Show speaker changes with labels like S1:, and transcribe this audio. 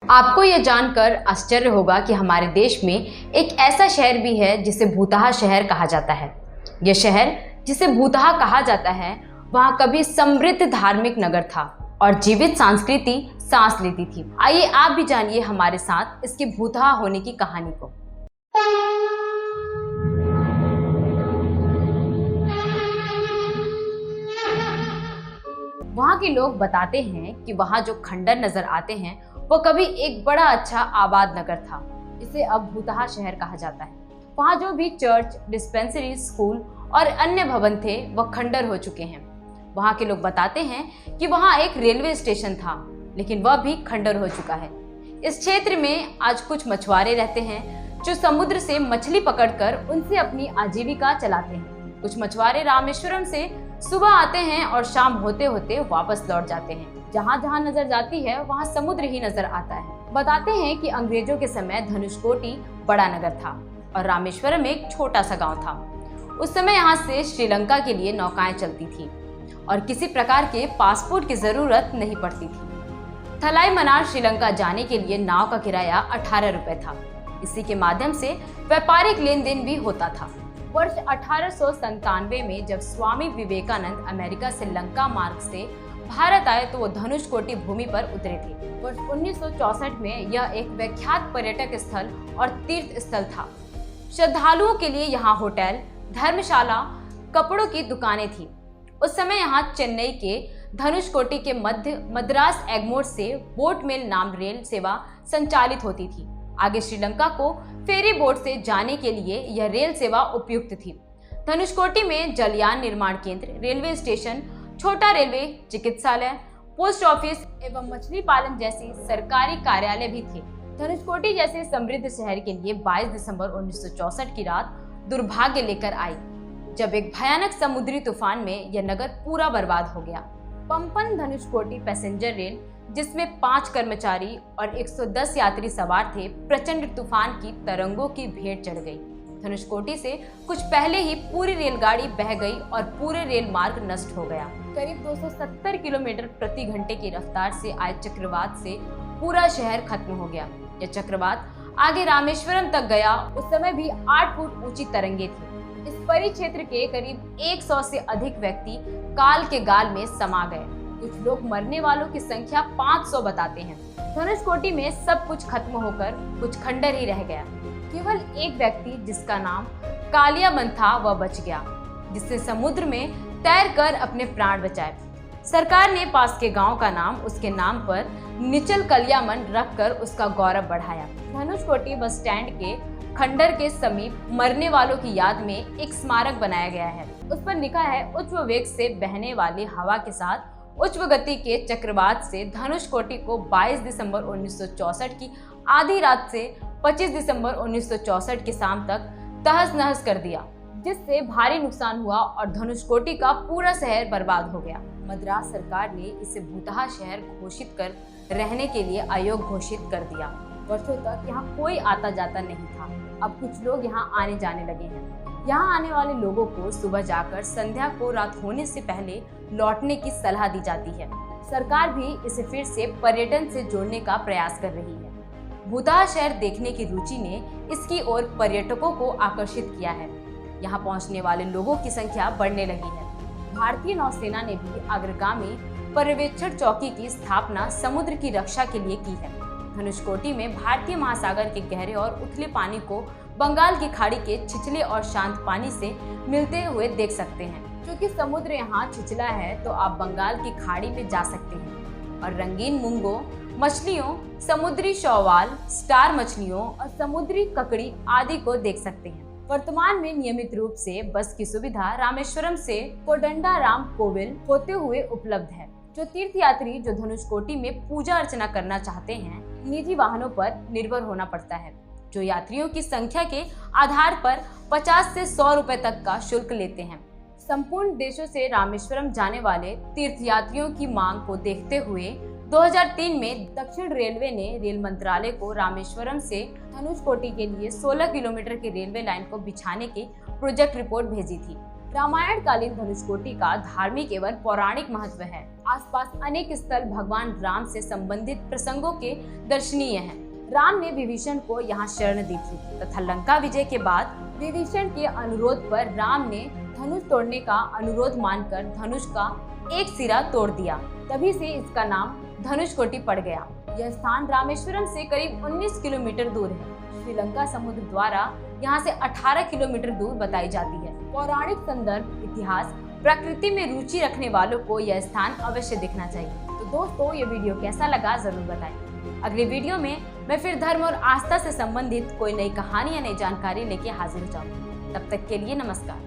S1: आपको यह जानकर आश्चर्य होगा कि हमारे देश में एक ऐसा शहर भी है जिसे भूतहा शहर कहा जाता है। यह शहर जिसे भूतहा कहा जाता है, वहाँ कभी समृद्ध धार्मिक नगर था और जीवित संस्कृति सांस लेती थी। आइए आप भी जानिए हमारे साथ इसके भूतहा होने की कहानी को। वहाँ के लोग बताते हैं कि वहाँ जो खंडर नजर आते हैं वो कभी एक बड़ा अच्छा आबाद नगर था। इसे अब भूतहा शहर कहा जाता है। वहाँ जो भी चर्च, डिस्पेंसरी, स्कूल और अन्य भवन थे वह खंडर हो चुके हैं। वहाँ के लोग बताते हैं कि वहाँ एक रेलवे स्टेशन था, लेकिन वह भी खंडर हो चुका है। इस क्षेत्र में आज कुछ मछुआरे रहते हैं जो समुद्र से मछली पकड़कर उनसे अपनी आजीविका चलाते हैं। कुछ मछुआरे रामेश्वरम से सुबह आते हैं और शाम होते होते वापस लौट जाते हैं। जहाँ जहाँ नजर जाती है वहाँ समुद्र ही नजर आता है। बताते हैं कि अंग्रेजों के समय धनुषकोटी बड़ा नगर था और रामेश्वरम एक छोटा सा गांव था। उस समय यहाँ से श्रीलंका के लिए नौकाएं चलती थी और किसी प्रकार के पासपोर्ट की जरूरत नहीं पड़ती थी। थलाई मनार श्रीलंका जाने के लिए नाव का किराया 18 रुपए था। इसी के माध्यम से व्यापारिक लेन देन भी होता था। वर्ष 1897 में जब स्वामी विवेकानंद अमेरिका से लंका मार्ग से भारत आए तो वो धनुषकोटी भूमि पर उतरे थे। वर्ष 1964 में यह एक विख्यात पर्यटक स्थल और तीर्थ स्थल था। श्रद्धालुओं के लिए यहाँ होटल, धर्मशाला, कपड़ों की दुकानें थी। उस समय यहाँ चेन्नई के धनुषकोटी के मध्य मद्रास एग्मोर से बोट मेल नाम रेल सेवा संचालित होती थी। आगे श्रीलंका को फेरी बोट से जाने के लिए यह रेल सेवा उपयुक्त थी। धनुषकोटी में जलयान निर्माण केंद्र, रेलवे स्टेशन, छोटा रेलवे, चिकित्सालय, पोस्ट ऑफिस एवं मछली पालन जैसी सरकारी कार्यालय भी थे। धनुषकोटी जैसे समृद्ध शहर के लिए 22 दिसंबर 1964 की रात दुर्भाग्य लेकर आई, जब एक भयानक समुद्री तूफान में यह नगर पूरा बर्बाद हो गया। पंपन धनुषकोटी पैसेंजर रेल, जिसमें 5 कर्मचारी और 110 यात्री सवार थे, प्रचंड तूफान की तरंगों की भेंट चढ़ गई। धनुषकोटी से कुछ पहले ही पूरी रेलगाड़ी बह गई और पूरे रेल मार्ग नष्ट हो गया। करीब 270 किलोमीटर प्रति घंटे की रफ्तार से आए चक्रवात से पूरा शहर खत्म हो गया। यह चक्रवात आगे रामेश्वरम तक गया। उस समय भी 8 फुट ऊंची तरंगे थी। इस परिक्षेत्र के करीब 100 से अधिक व्यक्ति काल के गाल में समा गए। कुछ लोग मरने वालों की संख्या 500 बताते हैं। धनुषकोटी में सब कुछ खत्म होकर कुछ खंडर ही रह गया। केवल एक व्यक्ति जिसका नाम कालियामन था वह बच गया, जिसने समुद्र में तैरकर अपने प्राण बचाए। सरकार ने पास के गांव का नाम उसके नाम पर निचल कलियामन रखकर उसका गौरव बढ़ाया। धनुषकोटी बस स्टैंड के खंडर के समीप मरने वालों की याद में एक स्मारक बनाया गया है। उस पर लिखा है, उच्च वेग से बहने वाली हवा के साथ उच्च गति के चक्रवात से धनुषकोटी को 22 दिसंबर 1964 की आधी रात से 25 दिसंबर 1964 की शाम तक तहस नहस कर दिया, जिससे भारी नुकसान हुआ और धनुषकोटी का पूरा शहर बर्बाद हो गया। मद्रास सरकार ने इसे भूतहा शहर घोषित कर रहने के लिए आयोग घोषित कर दिया। वर्षों तक यहाँ कोई आता जाता नहीं था। अब कुछ लोग यहाँ आने जाने लगे हैं। यहाँ आने वाले लोगों को सुबह जाकर संध्या को रात होने से पहले लौटने की सलाह दी जाती है। सरकार भी इसे फिर से पर्यटन से जोड़ने का प्रयास कर रही है। भूतहा शहर देखने की रुचि ने इसकी ओर पर्यटकों को आकर्षित किया है। यहाँ पहुँचने वाले लोगों की संख्या बढ़ने लगी है। भारतीय नौसेना ने भी अग्रगामी पर्यवेक्षण चौकी की स्थापना समुद्र की रक्षा के लिए की है। धनुषकोटी में भारतीय महासागर के गहरे और उथले पानी को बंगाल की खाड़ी के छिछले और शांत पानी से मिलते हुए देख सकते हैं। क्योंकि समुद्र यहाँ छिछला है तो आप बंगाल की खाड़ी में जा सकते हैं और रंगीन मूंगों, मछलियों, समुद्री शैवाल, स्टार मछलियों और समुद्री ककड़ी आदि को देख सकते हैं। वर्तमान में नियमित रूप से बस की सुविधा रामेश्वरम से कोदंडाराम कोविल होते हुए उपलब्ध है। जो तीर्थयात्री जो धनुषकोटी में पूजा अर्चना करना चाहते हैं, निजी वाहनों पर निर्भर होना पड़ता है, जो यात्रियों की संख्या के आधार पर 50 से 100 रुपए तक का शुल्क लेते हैं। संपूर्ण देशों से रामेश्वरम जाने वाले तीर्थयात्रियों की मांग को देखते हुए 2003 में दक्षिण रेलवे ने रेल मंत्रालय को रामेश्वरम से धनुषकोटी के लिए 16 किलोमीटर की रेलवे लाइन को बिछाने की प्रोजेक्ट रिपोर्ट भेजी थी। रामायण कालीन धनुषकोटि का धार्मिक एवं पौराणिक महत्व है। आसपास अनेक स्थल भगवान राम से संबंधित प्रसंगों के दर्शनीय हैं। राम ने विभीषण को यहाँ शरण दी थी तथा लंका विजय के बाद विभीषण के अनुरोध पर राम ने धनुष तोड़ने का अनुरोध मानकर धनुष का एक सिरा तोड़ दिया। तभी से इसका नाम धनुषकोटि पड़ गया। यह स्थान रामेश्वरम से करीब 19 किलोमीटर दूर है। श्रीलंका समुद्र द्वारा यहाँ से 18 किलोमीटर दूर बताई जाती है। पौराणिक संदर्भ, इतिहास, प्रकृति में रुचि रखने वालों को यह स्थान अवश्य देखना चाहिए। तो दोस्तों, ये वीडियो कैसा लगा जरूर बताएं। अगले वीडियो में मैं फिर धर्म और आस्था से संबंधित कोई नई कहानी या नई जानकारी लेके हाजिर हो जाऊंगी। तब तक के लिए नमस्कार।